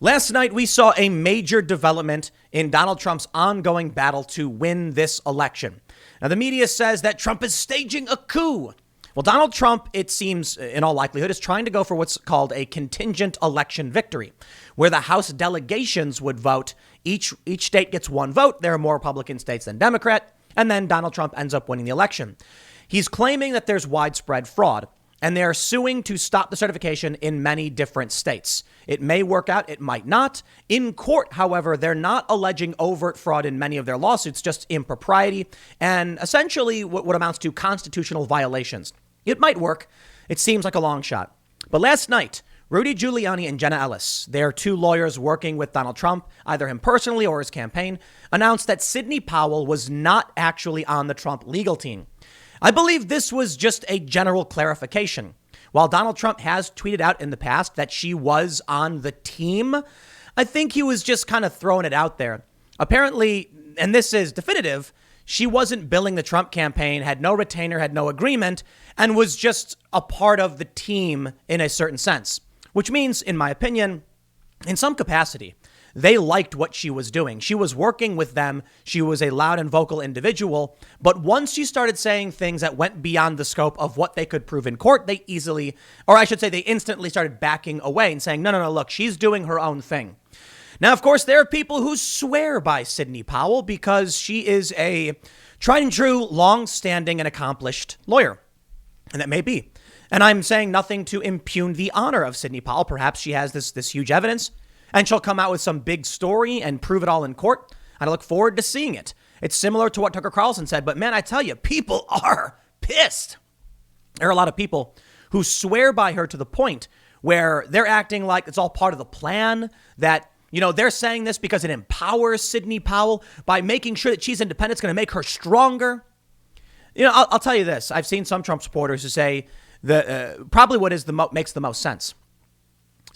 Last night, we saw a major development in Donald Trump's ongoing battle to win this election. Now, the media says that Trump is staging a coup. Well, Donald Trump, it seems, in all likelihood, is trying to go for what's called a contingent election victory, where the House delegations would vote. Each state gets one vote. There are more Republican states than Democrat. And then Donald Trump ends up winning the election. He's claiming that there's widespread fraud, and they're suing to stop the certification in many different states. It may work out. It might not. In court, however, they're not alleging overt fraud in many of their lawsuits, just impropriety and essentially what amounts to constitutional violations. It might work. It seems like a long shot. But last night, Rudy Giuliani and Jenna Ellis, their two lawyers working with Donald Trump, either him personally or his campaign, announced that Sidney Powell was not actually on the Trump legal team. I believe this was just a general clarification. While Donald Trump has tweeted out in the past that she was on the team, I think he was just kind of throwing it out there. Apparently, and this is definitive, she wasn't billing the Trump campaign, had no retainer, had no agreement, and was just a part of the team in a certain sense, which means, in my opinion, in some capacity, they liked what she was doing. She was working with them. She was a loud and vocal individual. But once she started saying things that went beyond the scope of what they could prove in court, they easily, or I should say they instantly started backing away and saying, no, look, she's doing her own thing. Now, of course, there are people who swear by Sidney Powell because she is a tried and true, long-standing and accomplished lawyer. And that may be. And I'm saying nothing to impugn the honor of Sidney Powell. Perhaps she has this huge evidence and she'll come out with some big story and prove it all in court. And I look forward to seeing it. It's similar to what Tucker Carlson said. But man, I tell you, people are pissed. There are a lot of people who swear by her to the point where they're acting like it's all part of the plan, that, you know, they're saying this because it empowers Sidney Powell by making sure that she's independent. It's going to make her stronger. You know, I'll tell you this. I've seen some Trump supporters who say probably what is makes the most sense.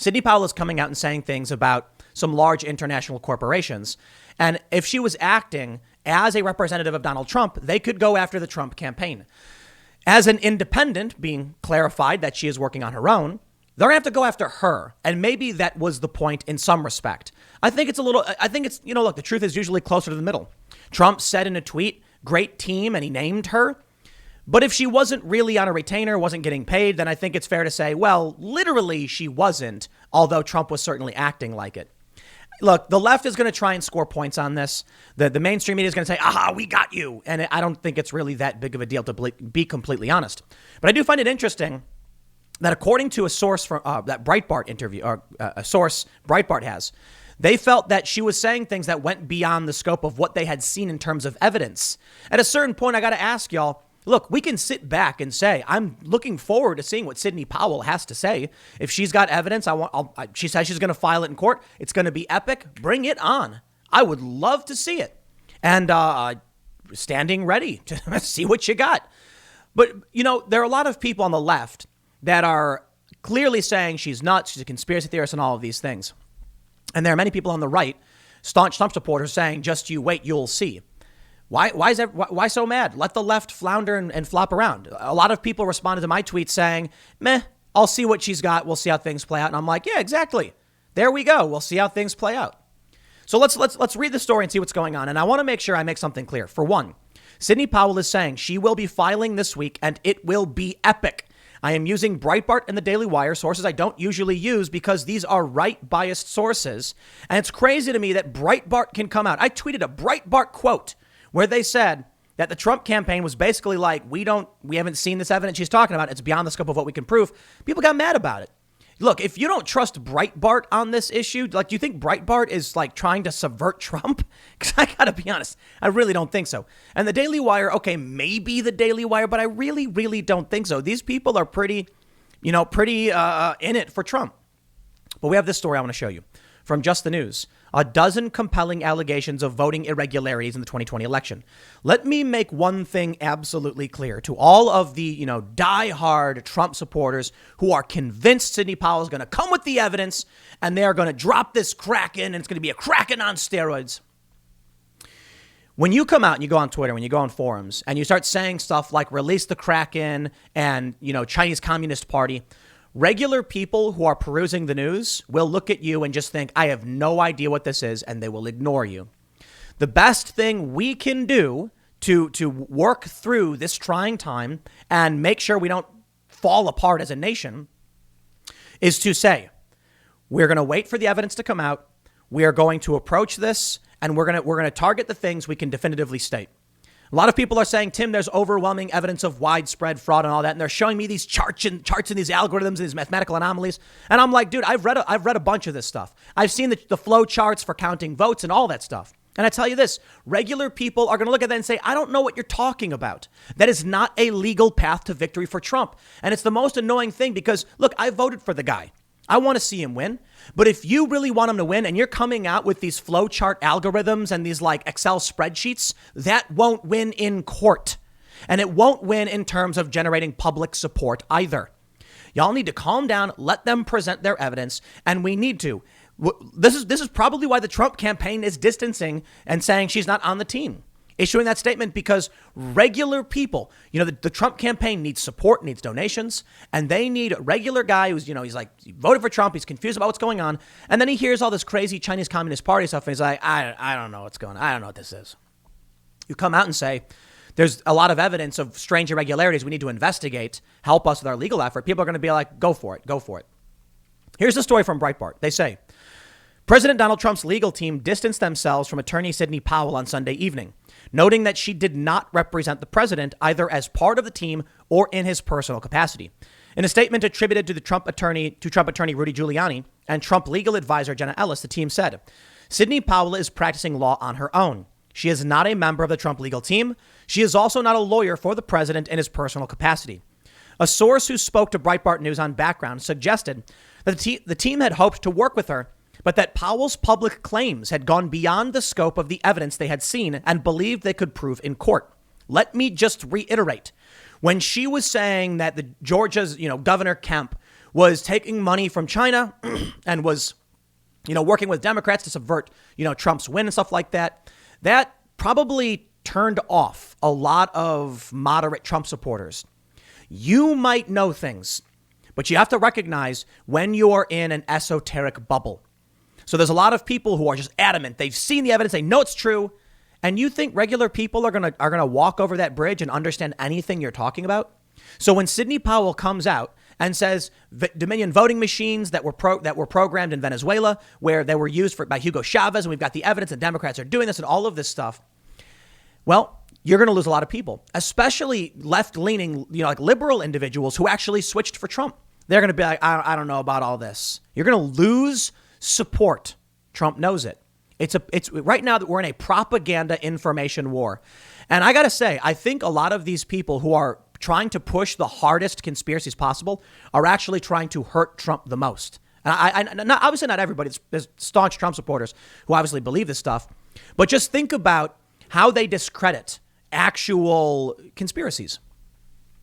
Sidney Powell is coming out and saying things about some large international corporations. And if she was acting as a representative of Donald Trump, they could go after the Trump campaign. As an independent, being clarified that she is working on her own, they're going to have to go after her. And maybe that was the point in some respect. I think it's, look, the truth is usually closer to the middle. Trump said in a tweet, great team, and he named her. But if she wasn't really on a retainer, wasn't getting paid, then I think it's fair to say, well, literally she wasn't, although Trump was certainly acting like it. Look, the left is going to try and score points on this. The mainstream media is going to say, aha, we got you. And I don't think it's really that big of a deal, to be completely honest. But I do find it interesting that according to a source from that Breitbart interview, or a source Breitbart has, they felt that she was saying things that went beyond the scope of what they had seen in terms of evidence. At a certain point, I got to ask y'all, look, we can sit back and say, I'm looking forward to seeing what Sidney Powell has to say. If she's got evidence, she says she's going to file it in court. It's going to be epic. Bring it on. I would love to see it. And standing ready to see what you got. But, you know, there are a lot of people on the left that are clearly saying she's nuts, she's a conspiracy theorist and all of these things. And there are many people on the right, staunch Trump supporters, saying, just you wait, you'll see. Why so mad? Let the left flounder and flop around. A lot of people responded to my tweet saying, meh, I'll see what she's got. We'll see how things play out. And I'm like, yeah, exactly. There we go. We'll see how things play out. So let's read the story and see what's going on. And I want to make sure I make something clear. For one, Sidney Powell is saying she will be filing this week and it will be epic. I am using Breitbart and the Daily Wire, sources I don't usually use because these are right-biased sources. And it's crazy to me that Breitbart can come out. I tweeted a Breitbart quote where they said that the Trump campaign was basically like, we haven't seen this evidence she's talking about. It's beyond the scope of what we can prove. People got mad about it. Look, if you don't trust Breitbart on this issue, like, do you think Breitbart is like trying to subvert Trump? Because I got to be honest, I really don't think so. And the Daily Wire, okay, maybe the Daily Wire, but I really, really don't think so. These people are pretty in it for Trump. But we have this story I want to show you from Just the News. A dozen compelling allegations of voting irregularities in the 2020 election. Let me make one thing absolutely clear to all of the, diehard Trump supporters who are convinced Sidney Powell is going to come with the evidence and they are going to drop this Kraken and it's going to be a Kraken on steroids. When you come out and you go on Twitter, when you go on forums and you start saying stuff like release the Kraken and, Chinese Communist Party, Regular people who are perusing the news will look at you and just think, I have no idea what this is, and they will ignore you. The best thing we can do to work through this trying time and make sure we don't fall apart as a nation is to say, we're going to wait for the evidence to come out. We are going to approach this, and we're going to target the things we can definitively state. A lot of people are saying, Tim, there's overwhelming evidence of widespread fraud and all that. And they're showing me these charts and these algorithms and these mathematical anomalies. And I'm like, dude, I've read a bunch of this stuff. I've seen the flow charts for counting votes and all that stuff. And I tell you this, regular people are going to look at that and say, I don't know what you're talking about. That is not a legal path to victory for Trump. And it's the most annoying thing because, look, I voted for the guy. I want to see him win. But if you really want him to win and you're coming out with these flowchart algorithms and these like Excel spreadsheets, that won't win in court. And it won't win in terms of generating public support either. Y'all need to calm down, let them present their evidence, and we need to. This is probably why the Trump campaign is distancing and saying she's not on the team. Issuing that statement because regular people, the Trump campaign needs support, needs donations, and they need a regular guy who's, he's like, he voted for Trump, he's confused about what's going on, and then he hears all this crazy Chinese Communist Party stuff, and he's like, I don't know what's going on, I don't know what this is. You come out and say, there's a lot of evidence of strange irregularities we need to investigate, help us with our legal effort. People are going to be like, go for it. Here's the story from Breitbart. They say, President Donald Trump's legal team distanced themselves from attorney Sidney Powell on Sunday evening, noting that she did not represent the president either as part of the team or in his personal capacity. In a statement attributed to Trump attorney Rudy Giuliani and Trump legal advisor Jenna Ellis, the team said, Sidney Powell is practicing law on her own. She is not a member of the Trump legal team. She is also not a lawyer for the president in his personal capacity. A source who spoke to Breitbart News on Background suggested that the team had hoped to work with her, but that Powell's public claims had gone beyond the scope of the evidence they had seen and believed they could prove in court. Let me just reiterate. When she was saying that the Georgia's, Governor Kemp was taking money from China and was, working with Democrats to subvert, Trump's win and stuff like that, that probably turned off a lot of moderate Trump supporters. You might know things, but you have to recognize when you're in an esoteric bubble. So there's a lot of people who are just adamant. They've seen the evidence. They know it's true. And you think regular people are gonna walk over that bridge and understand anything you're talking about? So when Sidney Powell comes out and says Dominion voting machines that were programmed in Venezuela, where they were used by Hugo Chavez, and we've got the evidence that Democrats are doing this and all of this stuff, well, you're going to lose a lot of people, especially left-leaning, like liberal individuals who actually switched for Trump. They're going to be like, I don't know about all this. You're going to lose support. Trump knows it. It's right now that we're in a propaganda information war. And I got to say, I think a lot of these people who are trying to push the hardest conspiracies possible are actually trying to hurt Trump the most. And obviously not everybody. There's staunch Trump supporters who obviously believe this stuff. But just think about how they discredit actual conspiracies.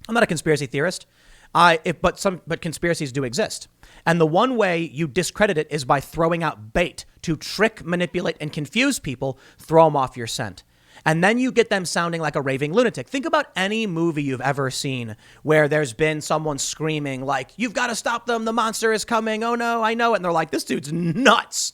I'm not a conspiracy theorist, but conspiracies do exist. And the one way you discredit it is by throwing out bait to trick, manipulate, and confuse people, throw them off your scent. And then you get them sounding like a raving lunatic. Think about any movie you've ever seen where there's been someone screaming like, you've got to stop them, the monster is coming, oh no, I know it. And they're like, this dude's nuts.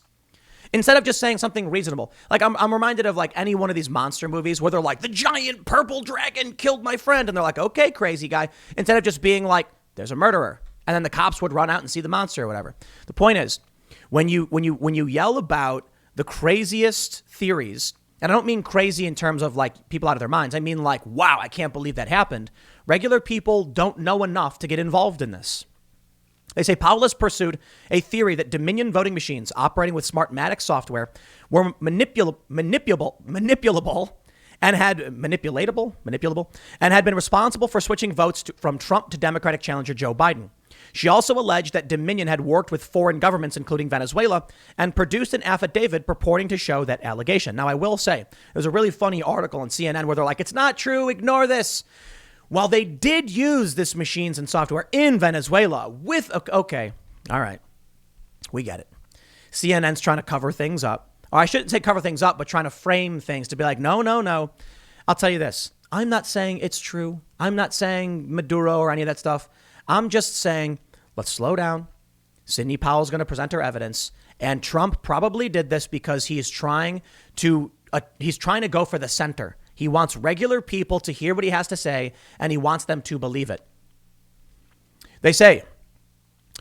Instead of just saying something reasonable. Like I'm reminded of like any one of these monster movies where they're like, the giant purple dragon killed my friend. And they're like, okay, crazy guy. Instead of just being like, there's a murderer. And then the cops would run out and see the monster or whatever. The point is, when you yell about the craziest theories, and I don't mean crazy in terms of like people out of their minds. I mean like, wow, I can't believe that happened. Regular people don't know enough to get involved in this. They say Powell has pursued a theory that Dominion voting machines operating with Smartmatic software were manipulatable and had manipulatable and had been responsible for switching votes from Trump to Democratic challenger Joe Biden. She also alleged that Dominion had worked with foreign governments, including Venezuela, and produced an affidavit purporting to show that allegation. Now, I will say, there's a really funny article on CNN where they're like, it's not true, ignore this. While they did use this machines and software in Venezuela with, okay, all right, we get it. CNN's trying to cover things up. Or I shouldn't say cover things up, but trying to frame things to be like, no. I'll tell you this. I'm not saying it's true. I'm not saying Maduro or any of that stuff. I'm just saying, let's slow down. Sidney Powell is going to present her evidence. And Trump probably did this because he's trying to go for the center. He wants regular people to hear what he has to say, and he wants them to believe it. They say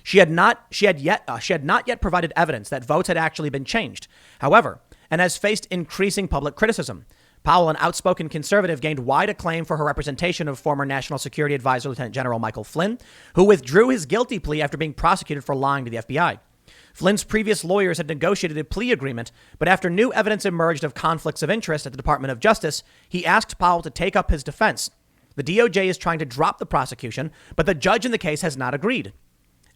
she had not yet provided evidence that votes had actually been changed. However, and has faced increasing public criticism. Powell, an outspoken conservative, gained wide acclaim for her representation of former National Security Advisor Lieutenant General Michael Flynn, who withdrew his guilty plea after being prosecuted for lying to the FBI. Flynn's previous lawyers had negotiated a plea agreement, but after new evidence emerged of conflicts of interest at the Department of Justice, he asked Powell to take up his defense. The DOJ is trying to drop the prosecution, but the judge in the case has not agreed.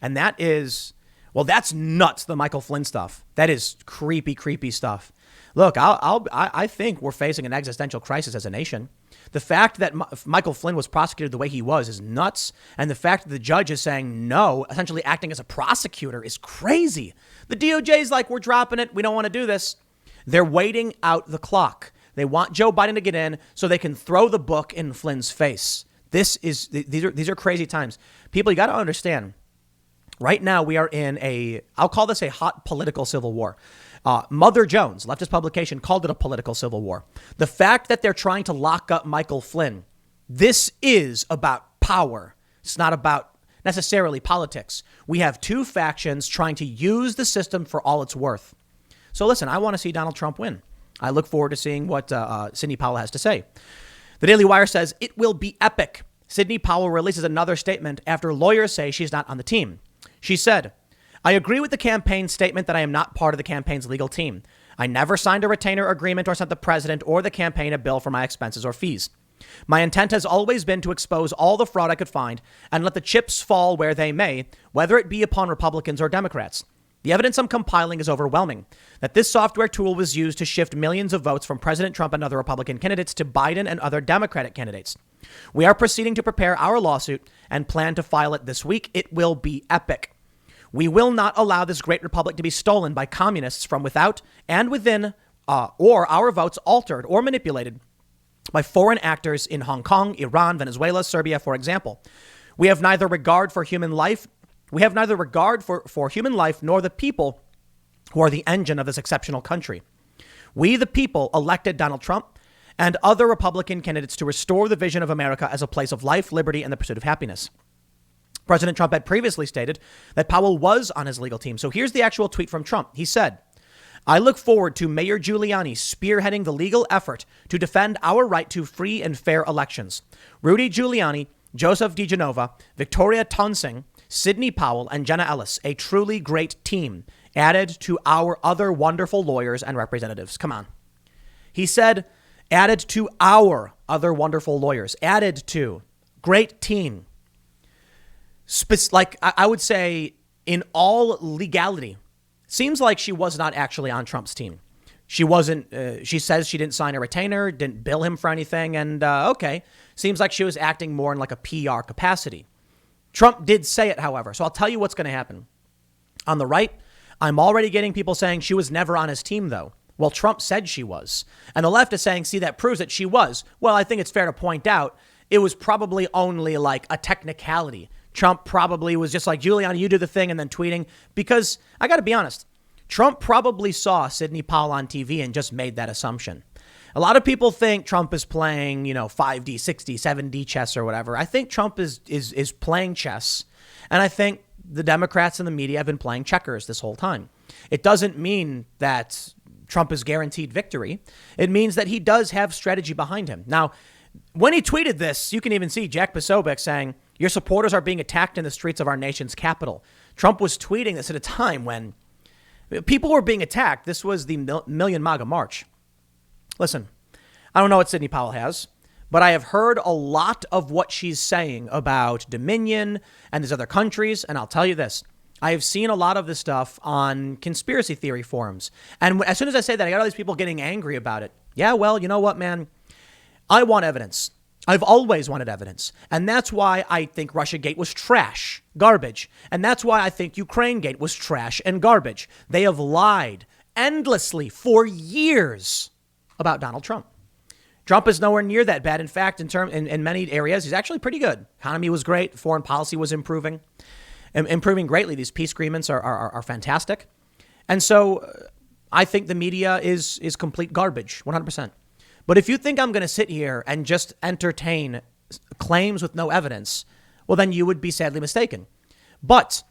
And that is, well, that's nuts, the Michael Flynn stuff. That is creepy, creepy stuff. Look, I think we're facing an existential crisis as a nation. The fact that Michael Flynn was prosecuted the way he was is nuts. And the fact that the judge is saying no, essentially acting as a prosecutor, is crazy. The DOJ is like, we're dropping it. We don't want to do this. They're waiting out the clock. They want Joe Biden to get in so they can throw the book in Flynn's face. These are crazy times. People, you got to understand. Right now, we are in I'll call this a hot political civil war. Mother Jones, leftist publication, called it a political civil war. The fact that they're trying to lock up Michael Flynn, this is about power. It's not about necessarily politics. We have two factions trying to use the system for all it's worth. So listen, I want to see Donald Trump win. I look forward to seeing what Sidney Powell has to say. The Daily Wire says it will be epic. Sidney Powell releases another statement after lawyers say she's not on the team. She said, I agree with the campaign statement that I am not part of the campaign's legal team. I never signed a retainer agreement or sent the president or the campaign a bill for my expenses or fees. My intent has always been to expose all the fraud I could find and let the chips fall where they may, whether it be upon Republicans or Democrats. The evidence I'm compiling is overwhelming, that this software tool was used to shift millions of votes from President Trump and other Republican candidates to Biden and other Democratic candidates. We are proceeding to prepare our lawsuit and plan to file it this week. It will be epic. We will not allow this great republic to be stolen by communists from without and within, or our votes altered or manipulated by foreign actors in Hong Kong, Iran, Venezuela, Serbia, for example. We have neither regard for human life. We have neither regard for human life nor the people who are the engine of this exceptional country. We, the people, elected Donald Trump and other Republican candidates to restore the vision of America as a place of life, liberty, and the pursuit of happiness. President Trump had previously stated that Powell was on his legal team. So here's the actual tweet from Trump. He said, I look forward to Mayor Giuliani spearheading the legal effort to defend our right to free and fair elections. Rudy Giuliani, Joseph DiGenova, Victoria Tonsing, Sidney Powell, and Jenna Ellis, a truly great team, added to our other wonderful lawyers and representatives. Come on. He said, added to our other wonderful lawyers, added to, great team. Like I would say in all legality, seems like she was not actually on Trump's team. She wasn't. She says she didn't sign a retainer, didn't bill him for anything. And OK, seems like she was acting more in like a PR capacity. Trump did say it, however. So I'll tell you what's going to happen. On the right, I'm already getting people saying she was never on his team, though. Well, Trump said she was. And the left is saying, see, that proves that she was. Well, I think it's fair to point out it was probably only like a technicality. Trump probably was just like, Giuliani, you do the thing, and then tweeting. Because I got to be honest, Trump probably saw Sidney Powell on TV and just made that assumption. A lot of people think Trump is playing, 5D, 6D, 7D chess or whatever. I think Trump is playing chess. And I think the Democrats and the media have been playing checkers this whole time. It doesn't mean that Trump is guaranteed victory. It means that he does have strategy behind him. Now, when he tweeted this, you can even see Jack Posobiec saying, your supporters are being attacked in the streets of our nation's capital. Trump was tweeting this at a time when people were being attacked. This was the Million MAGA March. Listen, I don't know what Sidney Powell has, but I have heard a lot of what she's saying about Dominion and these other countries. And I'll tell you this. I have seen a lot of this stuff on conspiracy theory forums. And as soon as I say that, I got all these people getting angry about it. Yeah, well, you know what, man? I want evidence. I've always wanted evidence. And that's why I think Russiagate was trash, garbage. And that's why I think Ukrainegate was trash and garbage. They have lied endlessly for years about Donald Trump. Trump is nowhere near that bad. In fact, in many areas, he's actually pretty good. Economy was great. Foreign policy was improving. improving greatly. These peace agreements are fantastic. And so I think the media is complete garbage, 100%. But if you think I'm going to sit here and just entertain claims with no evidence, well, then you would be sadly mistaken. But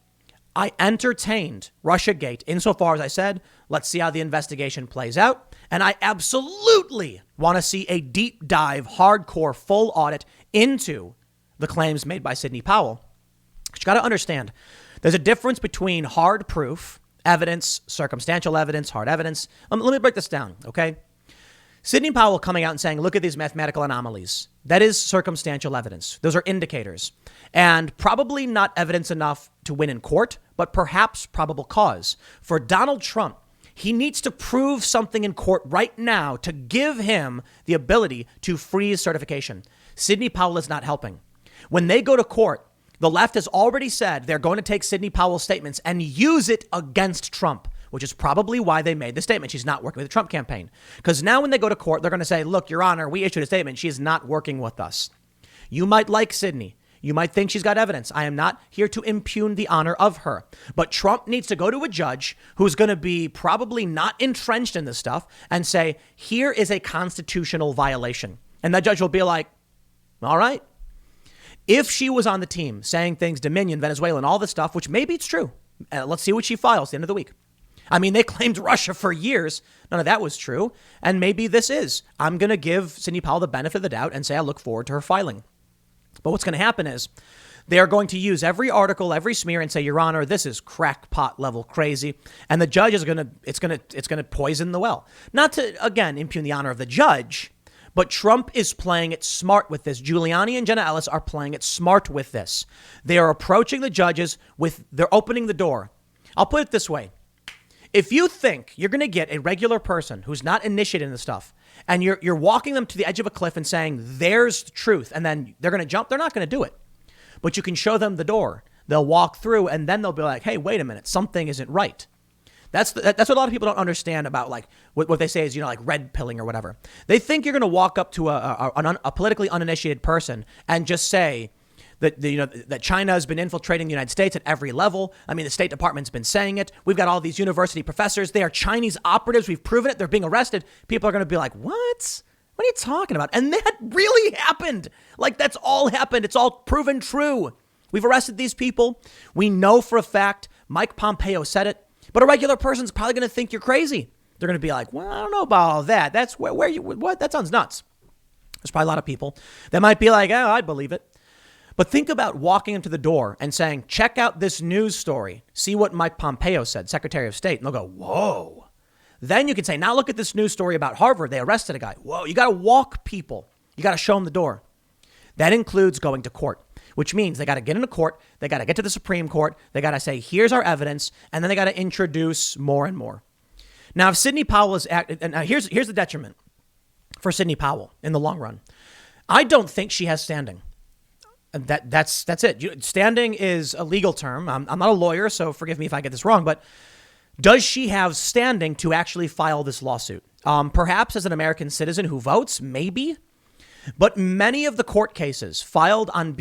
I entertained Russiagate insofar as I said, let's see how the investigation plays out. And I absolutely want to see a deep dive, hardcore, full audit into the claims made by Sidney Powell. But you got to understand, there's a difference between hard proof, evidence, circumstantial evidence, hard evidence. Let me break this down, okay? Sidney Powell coming out and saying, look at these mathematical anomalies. That is circumstantial evidence. Those are indicators. And probably not evidence enough to win in court, but perhaps probable cause. For Donald Trump, he needs to prove something in court right now to give him the ability to freeze certification. Sidney Powell is not helping. When they go to court, the left has already said they're going to take Sidney Powell's statements and use it against Trump, which is probably why they made the statement. She's not working with the Trump campaign. Because now when they go to court, they're going to say, look, Your Honor, we issued a statement. She is not working with us. You might like Sidney. You might think she's got evidence. I am not here to impugn the honor of her. But Trump needs to go to a judge who's going to be probably not entrenched in this stuff and say, here is a constitutional violation. And that judge will be like, all right. If she was on the team saying things, Dominion, Venezuela, and all this stuff, which maybe it's true. Let's see what she files at the end of the week. I mean, they claimed Russia for years. None of that was true. And maybe this is. I'm going to give Sidney Powell the benefit of the doubt and say I look forward to her filing. But what's going to happen is they are going to use every article, every smear and say, Your Honor, this is crackpot level crazy. And the judge is going to poison the well. Not to, again, impugn the honor of the judge, but Trump is playing it smart with this. Giuliani and Jenna Ellis are playing it smart with this. They are approaching the judges they're opening the door. I'll put it this way. If you think you're going to get a regular person who's not initiated in this stuff and you're walking them to the edge of a cliff and saying, there's the truth, and then they're going to jump, they're not going to do it. But you can show them the door. They'll walk through and then they'll be like, hey, wait a minute, something isn't right. That's what a lot of people don't understand about like what they say is, like red pilling or whatever. They think you're going to walk up to a politically uninitiated person and just say, that China has been infiltrating the United States at every level. I mean, the State Department's been saying it. We've got all these university professors. They are Chinese operatives. We've proven it. They're being arrested. People are going to be like, what? What are you talking about? And that really happened. Like, that's all happened. It's all proven true. We've arrested these people. We know for a fact Mike Pompeo said it. But a regular person's probably going to think you're crazy. They're going to be like, well, I don't know about all that. That's what? That sounds nuts. There's probably a lot of people that might be like, oh, I believe it. But think about walking into the door and saying, check out this news story. See what Mike Pompeo said, Secretary of State. And they'll go, whoa. Then you can say, now look at this news story about Harvard. They arrested a guy. Whoa, you got to walk people. You got to show them the door. That includes going to court, which means they got to get into court. They got to get to the Supreme Court. They got to say, here's our evidence. And then they got to introduce more and more. Now, if Sidney Powell is and here's the detriment for Sidney Powell in the long run. I don't think she has standing. That's it. Standing is a legal term. I'm not a lawyer, so forgive me if I get this wrong, but does she have standing to actually file this lawsuit? Perhaps as an American citizen who votes, maybe. But many of the court cases filed on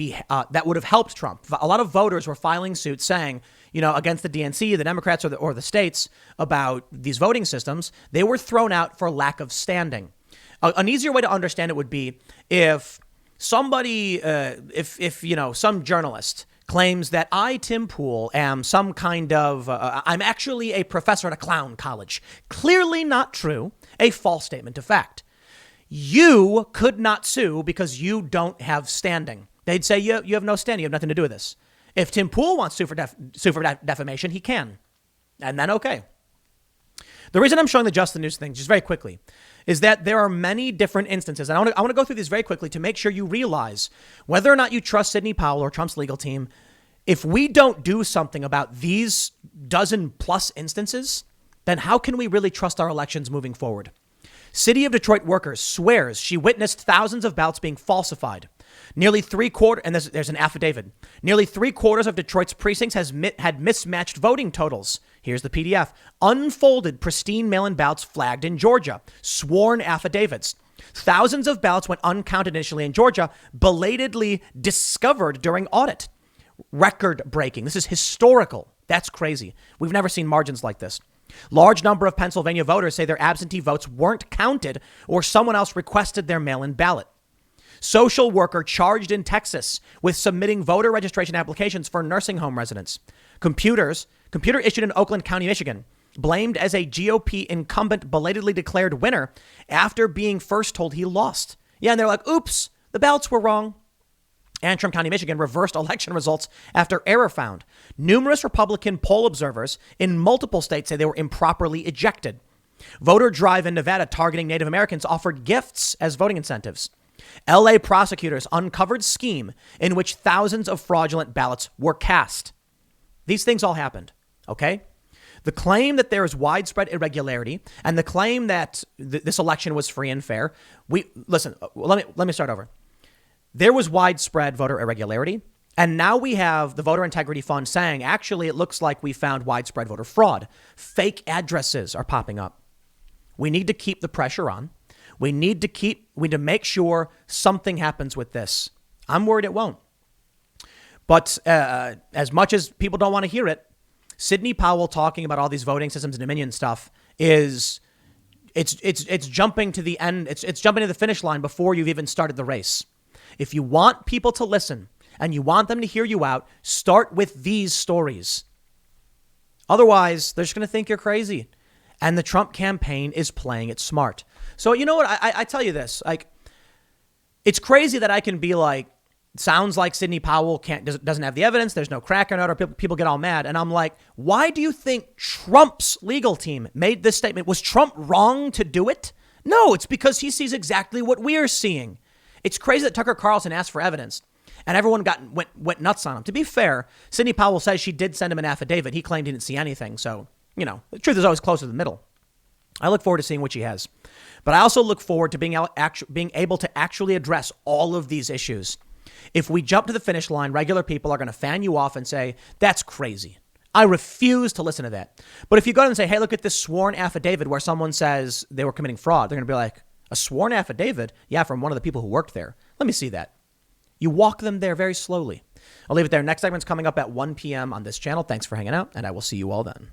that would have helped Trump. A lot of voters were filing suits saying, against the DNC, the Democrats or the states about these voting systems. They were thrown out for lack of standing. An easier way to understand it would be if somebody, some journalist claims that I, Tim Pool, am some kind of, I'm actually a professor at a clown college. Clearly not true. A false statement of fact. You could not sue because you don't have standing. They'd say you have no standing. You have nothing to do with this. If Tim Pool wants to sue for defamation, he can. And then, okay. The reason I'm showing the Just the News thing just very quickly is that there are many different instances. And I want to go through these very quickly to make sure you realize whether or not you trust Sidney Powell or Trump's legal team. If we don't do something about these dozen plus instances, then how can we really trust our elections moving forward? City of Detroit workers swears she witnessed thousands of ballots being falsified. Nearly three-quarters, and there's an affidavit. Nearly three-quarters of Detroit's precincts had mismatched voting totals. Here's the PDF. Unfolded pristine mail-in ballots flagged in Georgia. Sworn affidavits. Thousands of ballots went uncounted initially in Georgia, belatedly discovered during audit. record breaking. This is historical. That's crazy. We've never seen margins like this. Large number of Pennsylvania voters say their absentee votes weren't counted or someone else requested their mail-in ballot. Social worker charged in Texas with submitting voter registration applications for nursing home residents. Computer issued in Oakland County, Michigan, blamed as a GOP incumbent belatedly declared winner after being first told he lost. Yeah, and they're like, oops, the ballots were wrong. Antrim County, Michigan reversed election results after error found. Numerous Republican poll observers in multiple states say they were improperly ejected. Voter drive in Nevada targeting Native Americans offered gifts as voting incentives. LA prosecutors uncovered scheme in which thousands of fraudulent ballots were cast. These things all happened, okay? The claim that there is widespread irregularity and the claim that this election was free and fair. Let me start over. There was widespread voter irregularity. And now we have the Voter Integrity Fund saying, actually, it looks like we found widespread voter fraud. Fake addresses are popping up. We need to keep the pressure on. We need to make sure something happens with this. I'm worried it won't. But as much as people don't want to hear it, Sidney Powell talking about all these voting systems and Dominion stuff it's jumping to the end. It's jumping to the finish line before you've even started the race. If you want people to listen and you want them to hear you out, start with these stories. Otherwise, they're just going to think you're crazy. And the Trump campaign is playing it smart. So you know what? I tell you this, like, it's crazy that I can be like, sounds like Sidney Powell doesn't have the evidence. There's no cracker note, or people get all mad. And I'm like, why do you think Trump's legal team made this statement? Was Trump wrong to do it? No, it's because he sees exactly what we're seeing. It's crazy that Tucker Carlson asked for evidence and everyone went nuts on him. To be fair, Sidney Powell says she did send him an affidavit. He claimed he didn't see anything. So, you know, the truth is always close to the middle. I look forward to seeing what she has. But I also look forward to being able to actually address all of these issues. If we jump to the finish line, regular people are going to fan you off and say, that's crazy. I refuse to listen to that. But if you go and say, hey, look at this sworn affidavit where someone says they were committing fraud, they're going to be like, a sworn affidavit? Yeah, from one of the people who worked there. Let me see that. You walk them there very slowly. I'll leave it there. Next segment's coming up at 1 p.m. on this channel. Thanks for hanging out, and I will see you all then.